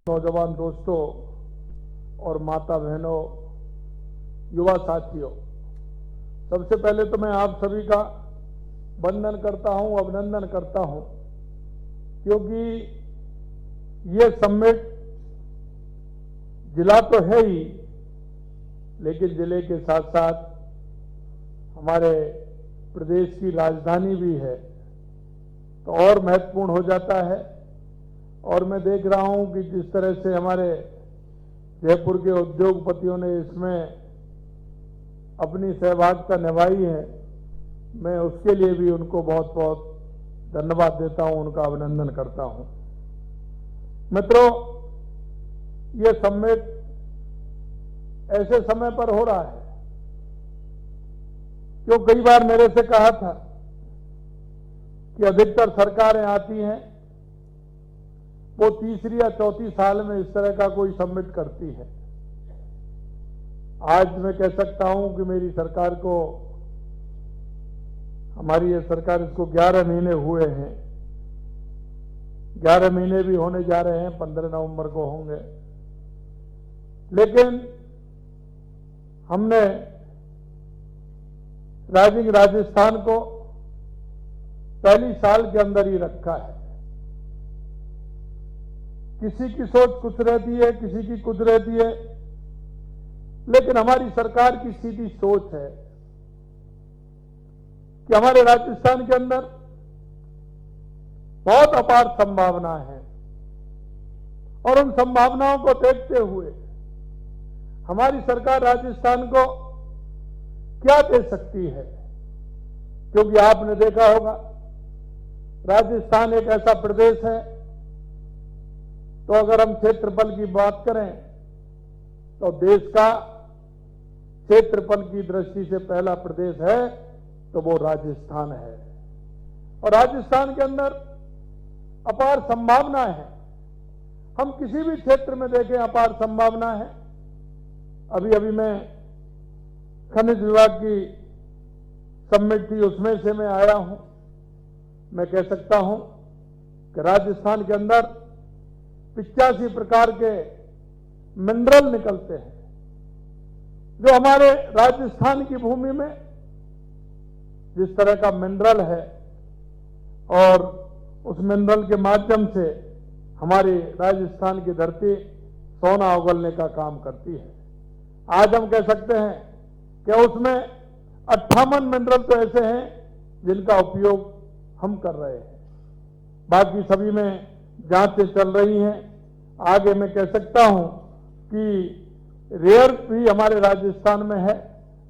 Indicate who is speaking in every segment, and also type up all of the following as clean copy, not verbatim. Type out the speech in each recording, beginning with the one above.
Speaker 1: नौजवान दोस्तों और माता बहनों, युवा साथियों, सबसे पहले तो मैं आप सभी का वंदन करता हूं, अभिनंदन करता हूं, क्योंकि ये समिट जिला तो है ही, लेकिन जिले के साथ साथ हमारे प्रदेश की राजधानी भी है, तो और महत्वपूर्ण हो जाता है। और मैं देख रहा हूं कि जिस तरह से हमारे जयपुर के उद्योगपतियों ने इसमें अपनी सहभागिता निभाई है, मैं उसके लिए भी उनको बहुत बहुत धन्यवाद देता हूं, उनका अभिनंदन करता हूं। मित्रों, ये समिट ऐसे समय पर हो रहा है जो कई बार मेरे से कहा था कि अधिकतर सरकारें आती हैं, वो तीसरी या चौथी साल में इस तरह का कोई समिट करती है। आज मैं कह सकता हूं कि मेरी सरकार को, हमारी ये सरकार, इसको 11 महीने हुए हैं। 11 महीने भी होने जा रहे हैं, 15 नवंबर को होंगे। लेकिन हमने राइजिंग राजस्थान को पहली साल के अंदर ही रखा है। किसी की सोच कुछ रहती है, किसी की कुछ रहती है, लेकिन हमारी सरकार की सीधी सोच है कि हमारे राजस्थान के अंदर बहुत अपार संभावना है, और उन संभावनाओं को देखते हुए हमारी सरकार राजस्थान को क्या दे सकती है। क्योंकि आपने देखा होगा, राजस्थान एक ऐसा प्रदेश है, तो अगर हम क्षेत्रफल की बात करें तो देश का क्षेत्रफल की दृष्टि से पहला प्रदेश है तो वो राजस्थान है। और राजस्थान के अंदर अपार संभावना है। हम किसी भी क्षेत्र में देखें, अपार संभावना है। अभी अभी मैं खनिज विभाग की समिट थी, उसमें से मैं आया हूं। मैं कह सकता हूं कि राजस्थान के अंदर 85 प्रकार के मिनरल निकलते हैं, जो हमारे राजस्थान की भूमि में जिस तरह का मिनरल है, और उस मिनरल के माध्यम से हमारी राजस्थान की धरती सोना उगलने का काम करती है। आज हम कह सकते हैं कि उसमें 58 मिनरल तो ऐसे हैं जिनका उपयोग हम कर रहे हैं। बाकी सभी में जांचें चल रही हैं। आगे मैं कह सकता हूं कि रेयर भी हमारे राजस्थान में है,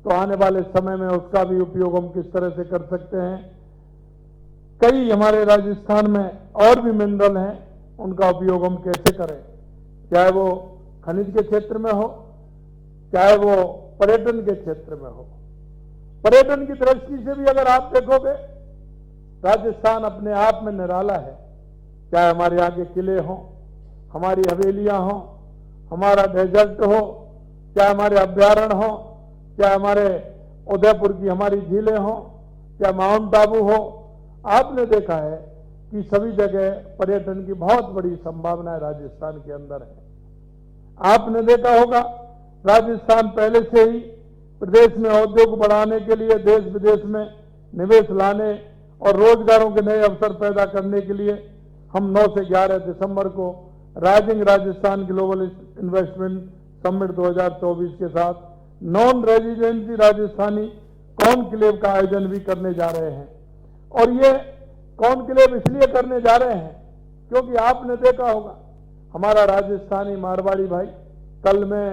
Speaker 1: तो आने वाले समय में उसका भी उपयोग हम किस तरह से कर सकते हैं। कई हमारे राजस्थान में और भी मिनरल हैं, उनका उपयोग हम कैसे करें, चाहे वो खनिज के क्षेत्र में हो, चाहे वो पर्यटन के क्षेत्र में हो। पर्यटन की दृष्टि से भी अगर आप देखोगे, राजस्थान अपने आप में निराला है। चाहे हमारे यहाँ के किले हों, हमारी हवेलियां हों, हमारा डेजर्ट हो, चाहे हमारे अभ्यारण्य हो, चाहे हमारे उदयपुर की हमारी झीलें हों, चाहे माउंट आबू हो, आपने देखा है कि सभी जगह पर्यटन की बहुत बड़ी संभावनाएं राजस्थान के अंदर है। आपने देखा होगा, राजस्थान पहले से ही प्रदेश में उद्योग बढ़ाने के लिए, देश विदेश में निवेश लाने और रोजगारों के नए अवसर पैदा करने के लिए हम 9 से 11 दिसंबर को rising Rajasthan global investment summit 2024 के साथ नॉन रेजिडेंसी राजस्थानी कॉन्क्लेव का आयोजन भी करने जा रहे हैं। और ये कॉन्क्लेव इसलिए करने जा रहे हैं क्योंकि आपने देखा होगा, हमारा राजस्थानी मारवाड़ी भाई कल मैं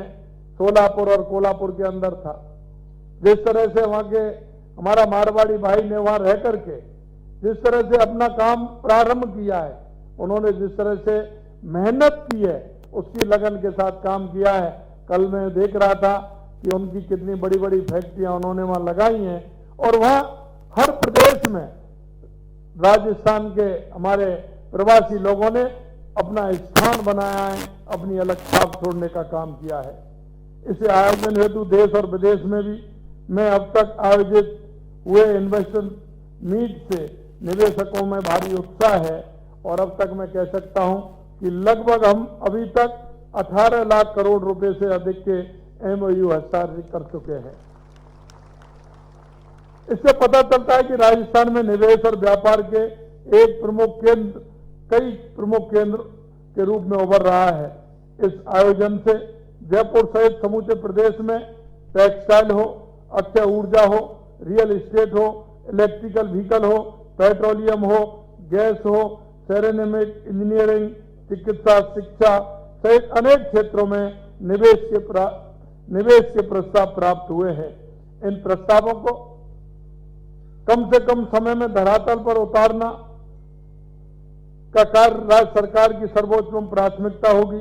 Speaker 1: सोलापुर और कोल्हापुर के अंदर था। जिस तरह से वहां के हमारा मारवाड़ी भाई ने वहां रह करके जिस तरह से अपना काम प्रारंभ किया है, उन्होंने जिस तरह से मेहनत की है, उसकी लगन के साथ काम किया है। कल मैं देख रहा था कि उनकी कितनी बड़ी बड़ी फैक्ट्रियां उन्होंने वहां लगाई हैं, और वहां हर प्रदेश में राजस्थान के हमारे प्रवासी लोगों ने अपना स्थान बनाया है, अपनी अलग छाप छोड़ने का काम किया है। इसे आयोजन हेतु देश और विदेश में भी मैं अब तक आयोजित हुए इन्वेस्टर मीट से निवेशकों में भारी उत्साह है, और अब तक मैं कह सकता हूं कि लगभग हम अभी तक 18 लाख करोड़ रुपए से अधिक के एमओयू हस्ताक्षर कर चुके हैं। इससे पता चलता है कि राजस्थान में निवेश और व्यापार के एक प्रमुख केंद्र कई प्रमुख केंद्र के रूप में उभर रहा है। इस आयोजन से जयपुर सहित समूचे प्रदेश में टेक्सटाइल हो, अक्षय ऊर्जा हो, रियल एस्टेट हो, इलेक्ट्रिकल व्हीकल हो, पेट्रोलियम हो, गैस हो, सेरेमिक, इंजीनियरिंग, चिकित्सा, शिक्षा सहित अनेक क्षेत्रों में निवेश के प्रस्ताव प्राप्त हुए हैं। इन प्रस्तावों को कम से कम समय में धरातल पर उतारना का कार्य राज्य सरकार की सर्वोच्च प्राथमिकता होगी।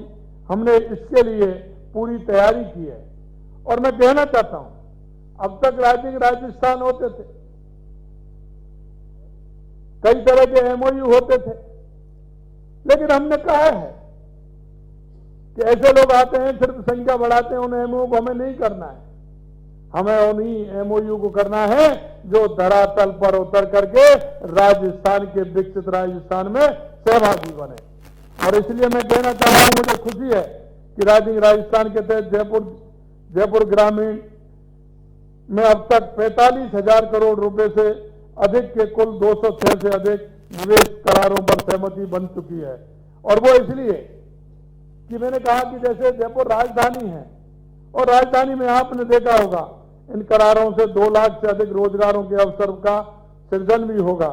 Speaker 1: हमने इसके लिए पूरी तैयारी की है। और मैं कहना चाहता हूं, अब तक राजस्थान होते थे, कई तरह के एमओयू होते थे, लेकिन हमने कहा है कि ऐसे लोग आते हैं सिर्फ संख्या बढ़ाते हैं, उन एमओयू को हमें नहीं करना है। हमें उन्हीं एमओयू को करना है जो धरातल पर उतर करके राजस्थान के विकसित राजस्थान में सहभागी बने। और इसलिए मैं कहना चाह रहा हूं, मुझे खुशी है कि राजस्थान के तहत जयपुर ग्रामीण में अब तक 45,000 करोड़ रुपए से अधिक के कुल 206 से अधिक निवेश करारों पर सहमति बन चुकी है। और वो इसलिए कि मैंने कहा कि जैसे जयपुर राजधानी है और राजधानी में आपने देखा होगा इन करारों से 2 लाख से अधिक रोजगारों के अवसर का सृजन भी होगा।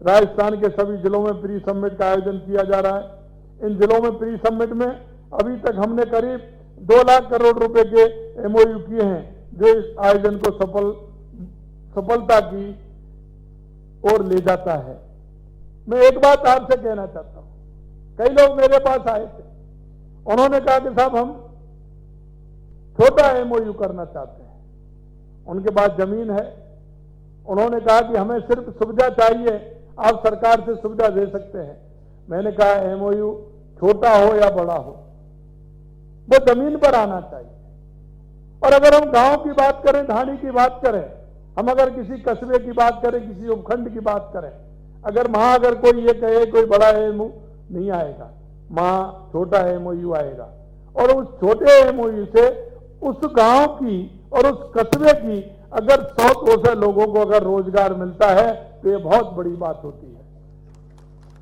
Speaker 1: राजस्थान के सभी जिलों में प्री समिट का आयोजन किया जा रहा है। इन जिलों में प्री समिट में अभी तक हमने करीब 2 लाख करोड़ रुपए के एमओयू किए हैं, जो इस आयोजन को सफलता की ओर ले जाता है। मैं एक बात आपसे कहना चाहता हूं, कई लोग मेरे पास आए थे, उन्होंने कहा कि साहब हम छोटा एमओयू करना चाहते हैं, उनके पास जमीन है, उन्होंने कहा कि हमें सिर्फ सुविधा चाहिए, आप सरकार से सुविधा दे सकते हैं। मैंने कहा एमओयू छोटा हो या बड़ा हो, वो जमीन पर आना चाहिए। और अगर हम गांव की बात करें, ढाणी की बात करें, हम अगर किसी कस्बे की बात करें, किसी उपखंड की बात करें, अगर वहां अगर कोई ये कहे कोई बड़ा एमओयू नहीं आएगा, वहां छोटा एमओयू आएगा। और उस छोटे एमओयू से उस गांव की और उस कस्बे की अगर 100-200 लोगों को अगर रोजगार मिलता है तो ये बहुत बड़ी बात होती है।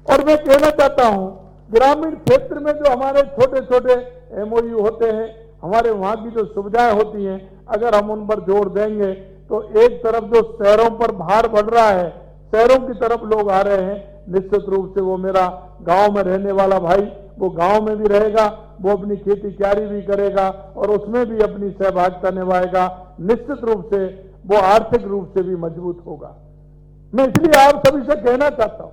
Speaker 1: और मैं कहना चाहता हूं, ग्रामीण क्षेत्र में जो हमारे छोटे छोटे एमओयू होते हैं, हमारे वहां की जो सुविधाएं होती हैं, अगर हम उन पर जोर देंगे तो एक तरफ जो शहरों पर भार बढ़ रहा है, शहरों की तरफ लोग आ रहे हैं, निश्चित रूप से वो मेरा गांव में रहने वाला भाई वो गांव में भी रहेगा, वो अपनी खेती क्यारी भी करेगा और उसमें भी अपनी सहभागिता निभाएगा। निश्चित रूप से वो आर्थिक रूप से भी मजबूत होगा। मैं इसलिए आप सभी से कहना चाहता हूं,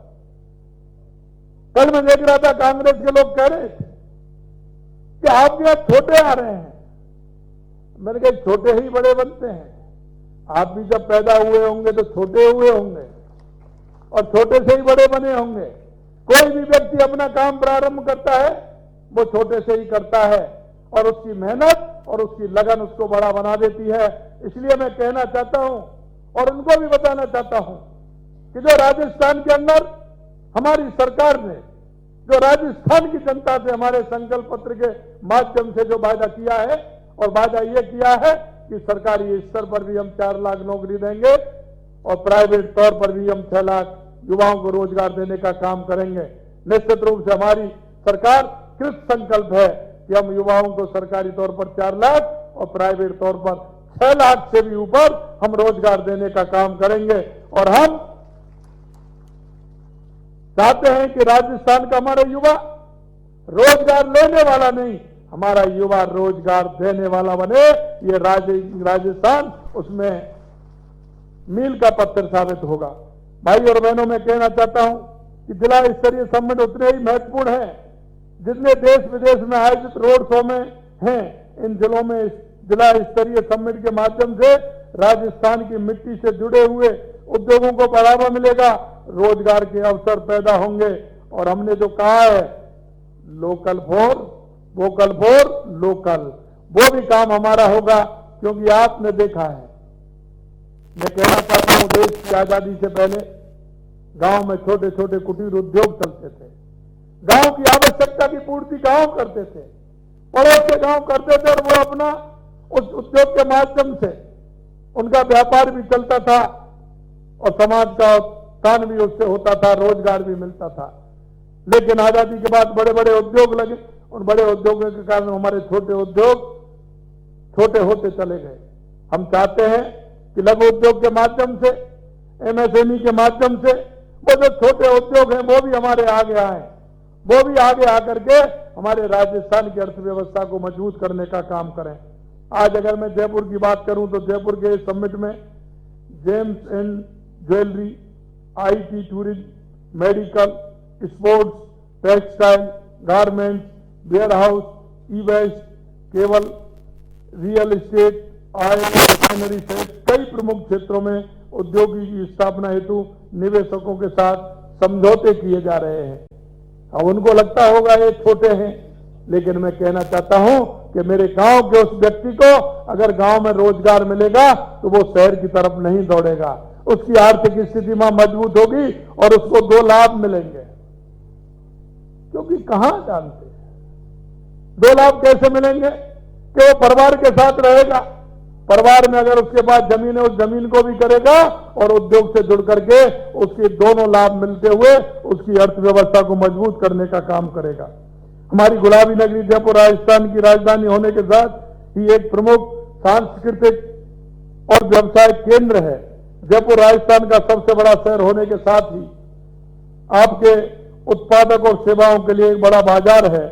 Speaker 1: कल मैं देख रहा था कांग्रेस के लोग कह रहे थे कि आपके यहां छोटे आ रहे हैं। मैंने कहा छोटे ही बड़े बनते हैं, आप भी जब पैदा हुए होंगे तो छोटे हुए होंगे और छोटे से ही बड़े बने होंगे। कोई भी व्यक्ति अपना काम प्रारंभ करता है वो छोटे से ही करता है और उसकी मेहनत और उसकी लगन उसको बड़ा बना देती है। इसलिए मैं कहना चाहता हूं और उनको भी बताना चाहता हूं कि जो राजस्थान के अंदर हमारी सरकार ने जो राजस्थान की जनता से हमारे संकल्प पत्र के माध्यम से जो वायदा किया है, और वायदा ये किया है कि सरकारी स्तर पर भी हम 4 लाख नौकरी देंगे और प्राइवेट तौर पर भी हम 6 लाख युवाओं को रोजगार देने का काम करेंगे। निश्चित रूप से हमारी सरकार कृत संकल्प है कि हम युवाओं को सरकारी तौर पर 4 लाख और प्राइवेट तौर पर 6 लाख से भी ऊपर हम रोजगार देने का काम करेंगे। और हम चाहते हैं कि राजस्थान का हमारा युवा रोजगार लेने वाला नहीं, हमारा युवा रोजगार देने वाला बने। ये राजस्थान उसमें मील का पत्थर साबित होगा। भाई और बहनों, मैं कहना चाहता हूं कि जिला स्तरीय सम्मेलन उतने ही महत्वपूर्ण है जितने देश विदेश में आयोजित रोड शो में हैं। इन जिलों में जिला स्तरीय सम्मेलन के माध्यम से राजस्थान की मिट्टी से जुड़े हुए उद्योगों को बढ़ावा मिलेगा, रोजगार के अवसर पैदा होंगे। और हमने जो कहा है लोकल फॉर लोकल, वो भी काम हमारा होगा। क्योंकि आपने देखा है, मैं कहना चाहता हूं, देश की आजादी से पहले गांव में छोटे छोटे कुटीर उद्योग चलते थे। गांव की आवश्यकता की पूर्ति गांव करते थे, पड़ोस के गांव करते थे, और वो अपना उस उद्योग के माध्यम से उनका व्यापार भी चलता था और समाज का उत्थान भी उससे होता था, रोजगार भी मिलता था। लेकिन आजादी के बाद बड़े बड़े उद्योग लगे, उन बड़े उद्योगों के कारण हमारे छोटे उद्योग छोटे होते चले गए। हम चाहते हैं कि लघु उद्योग के माध्यम से, एमएसएमई के माध्यम से वो जो छोटे उद्योग हैं वो भी हमारे आगे आए, वो भी आगे आकर के हमारे राजस्थान की अर्थव्यवस्था को मजबूत करने का काम करें। आज अगर मैं जयपुर की बात करूं तो जयपुर के इस समिट में gems and jewellery, IT, tourism, medical, sports, textile, garments, warehouse, e waste, cable, real estate, oil, refinery सहित कई प्रमुख क्षेत्रों में उद्योगों की स्थापना हेतु निवेशकों के साथ समझौते किए जा रहे हैं। अब उनको लगता होगा ये छोटे हैं, लेकिन मैं कहना चाहता हूं कि मेरे गांव के उस व्यक्ति को अगर गांव में रोजगार मिलेगा तो वो शहर की तरफ नहीं दौड़ेगा, उसकी आर्थिक स्थिति में मजबूत होगी और उसको 2 लाभ मिलेंगे। क्योंकि कहां जानते हैं 2 लाभ कैसे मिलेंगे कि वो परिवार के साथ रहेगा, परिवार में अगर उसके पास जमीन है उस जमीन को भी करेगा और उद्योग से जुड़ करके उसके दोनों लाभ मिलते हुए उसकी अर्थव्यवस्था को मजबूत करने का काम करेगा। हमारी गुलाबी नगरी जयपुर राजस्थान की राजधानी होने के साथ ही एक प्रमुख सांस्कृतिक और व्यवसाय केंद्र है। जयपुर राजस्थान का सबसे बड़ा शहर होने के साथ ही आपके उत्पादक और सेवाओं के लिए एक बड़ा बाजार है।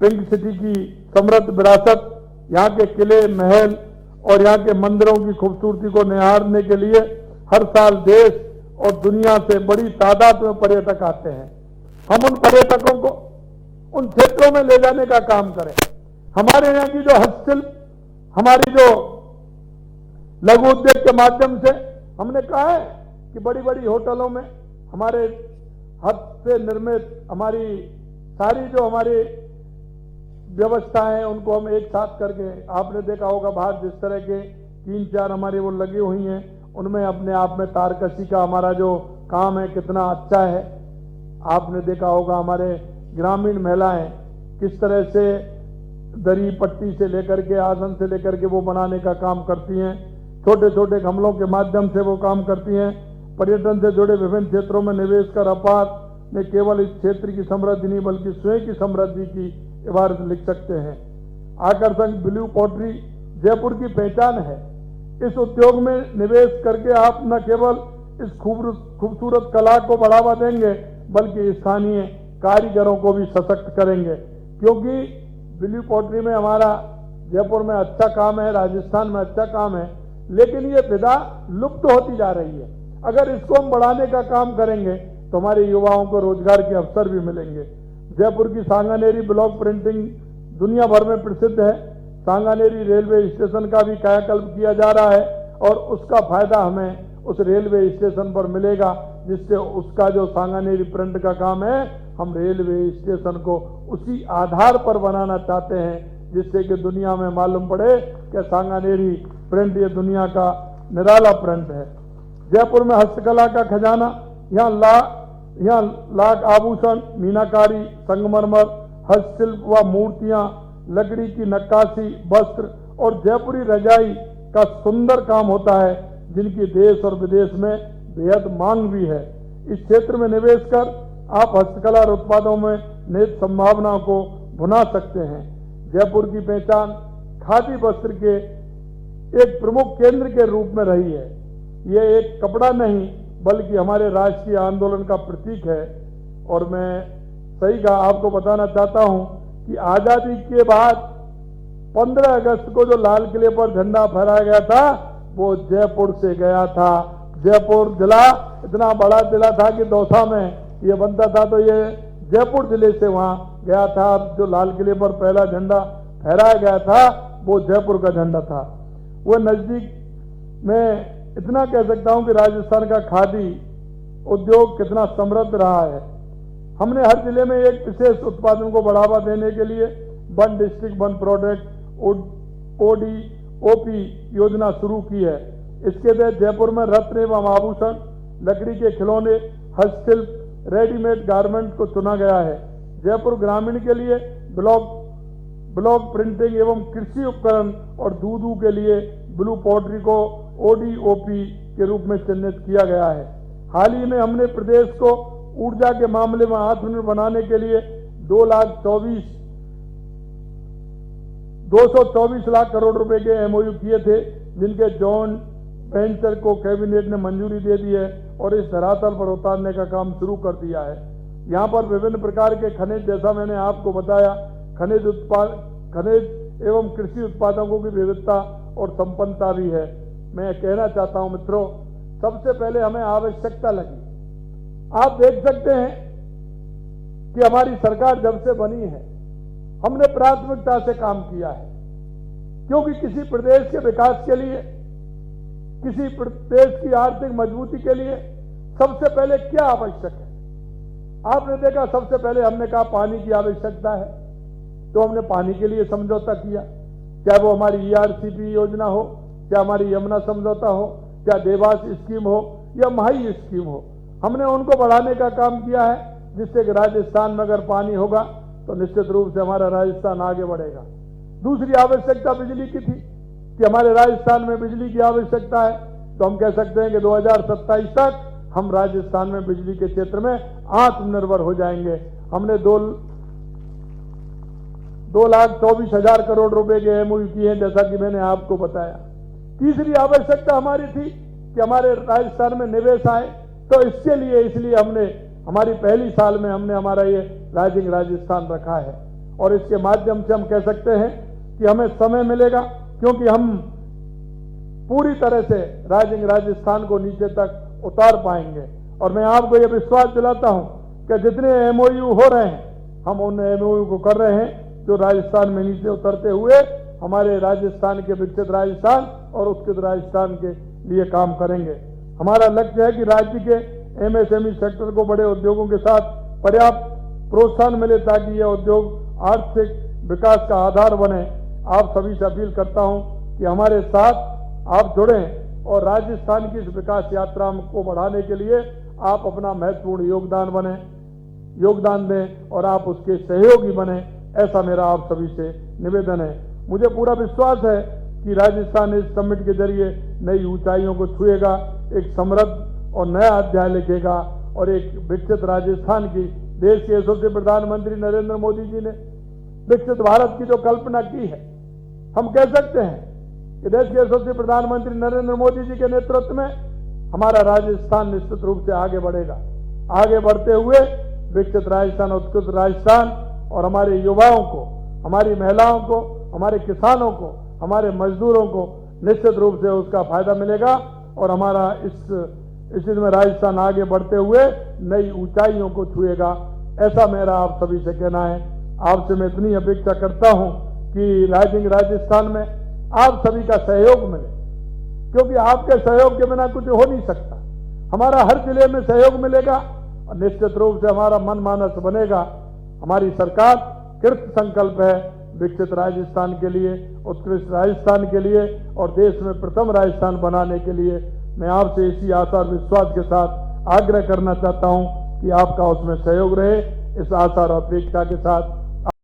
Speaker 1: पिंक सिटी की समृद्ध विरासत, यहाँ के किले, महल और यहाँ के मंदिरों की खूबसूरती को निहारने के लिए हर साल देश और दुनिया से बड़ी तादाद में पर्यटक आते हैं। हम उन पर्यटकों को उन क्षेत्रों में ले जाने का काम करें। हमारे यहाँ की जो हस्तशिल्प, हमारी जो लघु उद्योग के माध्यम से हमने कहा है कि बड़ी बड़ी होटलों में हमारे हाथ से निर्मित हमारी सारी जो हमारी व्यवस्थाएं हैं उनको हम एक साथ करके, आपने देखा होगा बाहर जिस तरह के 3-4 हमारी वो लगी हुई हैं, उनमें अपने आप में तारकशी का हमारा जो काम है कितना अच्छा है। आपने देखा होगा हमारे ग्रामीण महिलाएं किस तरह से दरी पट्टी से लेकर के, आसन से लेकर के वो बनाने का काम करती हैं, छोटे छोटे गमलों के माध्यम से वो काम करती हैं। पर्यटन से जुड़े विभिन्न क्षेत्रों में निवेश कर अपार ने केवल इस क्षेत्र की समृद्धि नहीं बल्कि स्वयं की समृद्धि की इबारत लिख सकते हैं। आकर्षक ब्लू पॉटरी जयपुर की पहचान है। इस उद्योग में निवेश करके आप न केवल इस खूबसूरत कला को बढ़ावा देंगे बल्कि स्थानीय कारीगरों को भी सशक्त करेंगे, क्योंकि ब्लू पॉटरी में हमारा जयपुर में अच्छा काम है, राजस्थान में अच्छा काम है, लेकिन ये विधा लुप्त होती जा रही है। अगर इसको हम बढ़ाने का काम करेंगे तो हमारे युवाओं को रोजगार के अवसर भी मिलेंगे। जयपुर की सांगानेरी ब्लॉक प्रिंटिंग दुनिया भर में प्रसिद्ध है। सांगानेरी रेलवे स्टेशन का भी कायाकल्प किया जा रहा है और उसका फायदा हमें उस रेलवे स्टेशन पर मिलेगा, जिससे उसका जो सांगानेरी प्रिंट का काम है हम रेलवे स्टेशन को उसी आधार पर बनाना चाहते हैं, जिससे कि दुनिया में मालूम पड़े कि सांगानेरी प्रिंट ये दुनिया का निराला प्रिंट है। जयपुर में हस्तकला का खजाना, यहाँ लाख आभूषण, मीनाकारी, संगमरमर, हस्तशिल्प व मूर्तियां, लकड़ी की नक्काशी, वस्त्र और जयपुरी रजाई का सुंदर काम होता है, जिनकी देश और विदेश में बेहद मांग भी है। इस क्षेत्र में निवेश कर आप हस्तकला और उत्पादों में निहित संभावनाओं को भुना सकते हैं। जयपुर की पहचान खादी वस्त्र के एक प्रमुख केंद्र के रूप में रही है। ये एक कपड़ा नहीं बल्कि हमारे राष्ट्रीय आंदोलन का प्रतीक है। और मैं सही कहा आपको बताना चाहता हूं कि आजादी के बाद 15 अगस्त को जो लाल किले पर झंडा फहराया गया था वो जयपुर से गया था। जयपुर जिला इतना बड़ा जिला था कि दौसा में ये बनता था, तो ये जयपुर जिले से वहां गया था। जो लाल किले पर पहला झंडा फहराया गया था वो जयपुर का झंडा था। वो नजदीक में इतना कह सकता हूं कि राजस्थान का खादी उद्योग कितना समृद्ध रहा है। हमने हर जिले में एक विशेष उत्पादन को बढ़ावा देने के लिए one district one product ODOP योजना शुरू की है। इसके तहत जयपुर में रत्न एवं आभूषण, लकड़ी के खिलौने, हस्तशिल्प, रेडीमेड गारमेंट को चुना गया है। जयपुर ग्रामीण के लिए ब्लॉक प्रिंटिंग एवं कृषि उपकरण और दूध के लिए ब्लू पोल्ट्री को ओडीओपी के रूप में चिन्हित किया गया है। हाल ही में हमने प्रदेश को ऊर्जा के मामले में आत्मनिर्भर बनाने के लिए 224 लाख करोड़ रुपए के एमओयू किए थे, जिनके जॉइंट वेंचर को कैबिनेट ने मंजूरी दे दी है और इस धरातल पर उतारने का काम शुरू कर दिया है। यहाँ पर विभिन्न प्रकार के खनिज, जैसा मैंने आपको बताया, खनिज एवं कृषि उत्पादकों की विविधता और संपन्नता भी है। मैं कहना चाहता हूं मित्रों, सबसे पहले हमें आवश्यकता लगी। आप देख सकते हैं कि हमारी सरकार जब से बनी है, हमने प्राथमिकता से काम किया है, क्योंकि किसी प्रदेश के विकास के लिए, किसी प्रदेश की आर्थिक मजबूती के लिए सबसे पहले क्या आवश्यक है? आपने देखा, सबसे पहले हमने कहा पानी की आवश्यकता है, तो हमने पानी के लिए समझौता किया, चाहे वो हमारी ईआरसीपी योजना हो, चाहे हमारी यमुना समझौता हो, चाहे देवास स्कीम हो या माही स्कीम हो, हमने उनको बढ़ाने का काम किया है, जिससे कि राजस्थान में अगर पानी होगा तो निश्चित रूप से हमारा राजस्थान आगे बढ़ेगा। दूसरी आवश्यकता बिजली की थी कि हमारे राजस्थान में बिजली की आवश्यकता है, तो हम कह सकते हैं कि 2027 तक हम राजस्थान में बिजली के क्षेत्र में आत्मनिर्भर हो जाएंगे। हमने 2,24,000 करोड़ रुपए के एमओयू किए हैं, जैसा कि मैंने आपको बताया। तीसरी आवश्यकता हमारी थी कि हमारे राजस्थान में निवेश आए, तो इसलिए हमने हमारी पहली साल में हमने हमारा ये राइजिंग राजस्थान रखा है, और इसके माध्यम से हम कह सकते हैं कि हमें समय मिलेगा, क्योंकि हम पूरी तरह से राइजिंग राजस्थान को नीचे तक उतार पाएंगे। और मैं आपको ये विश्वास दिलाता हूं कि जितने एमओयू हो रहे हैं, हम उन एमओयू को कर रहे हैं जो राजस्थान में नीचे उतरते हुए हमारे राजस्थान के विकसित राजस्थान और उत्कृष्ट राजस्थान के लिए काम करेंगे। हमारा लक्ष्य है कि राज्य के एमएसएमई सेक्टर को बड़े उद्योगों के साथ पर्याप्त प्रोत्साहन मिले, ताकि यह उद्योग आर्थिक विकास का आधार बने। आप सभी से अपील करता हूं कि हमारे साथ आप जुड़ें और राजस्थान की इस विकास यात्रा को बढ़ाने के लिए आप अपना महत्वपूर्ण योगदान दें और आप उसके सहयोगी बने, ऐसा मेरा आप सभी से निवेदन है। मुझे पूरा विश्वास है कि राजस्थान इस समिट के जरिए नई ऊंचाइयों को छुएगा, एक समृद्ध और नया अध्याय लिखेगा और एक विकसित राजस्थान की, देश के यशस्वी प्रधानमंत्री नरेंद्र मोदी जी ने विकसित भारत की जो कल्पना की है, हम कह सकते हैं कि देश के यशस्वी प्रधानमंत्री नरेंद्र मोदी जी के नेतृत्व में हमारा राजस्थान निश्चित रूप से आगे बढ़ेगा। आगे बढ़ते हुए विकसित राजस्थान, उत्कृष्ट राजस्थान और हमारे युवाओं को, हमारी महिलाओं को, हमारे किसानों को, हमारे मजदूरों को निश्चित रूप से उसका फायदा मिलेगा और हमारा इसमें राजस्थान आगे बढ़ते हुए नई ऊंचाइयों को छुएगा, ऐसा मेरा आप सभी से कहना है। आपसे मैं इतनी अपेक्षा करता हूं कि राइजिंग राजस्थान में आप सभी का सहयोग मिले, क्योंकि आपके सहयोग के बिना कुछ हो नहीं सकता। हमारा हर जिले में सहयोग मिलेगा और निश्चित रूप से हमारा मन मानस बनेगा। हमारी सरकार कृत संकल्प है विकसित राजस्थान के लिए, उत्कृष्ट राजस्थान के लिए और देश में प्रथम राजस्थान बनाने के लिए। मैं आपसे इसी आशा और विश्वास के साथ आग्रह करना चाहता हूं कि आपका उसमें सहयोग रहे। इस आशा और अपेक्षा के साथ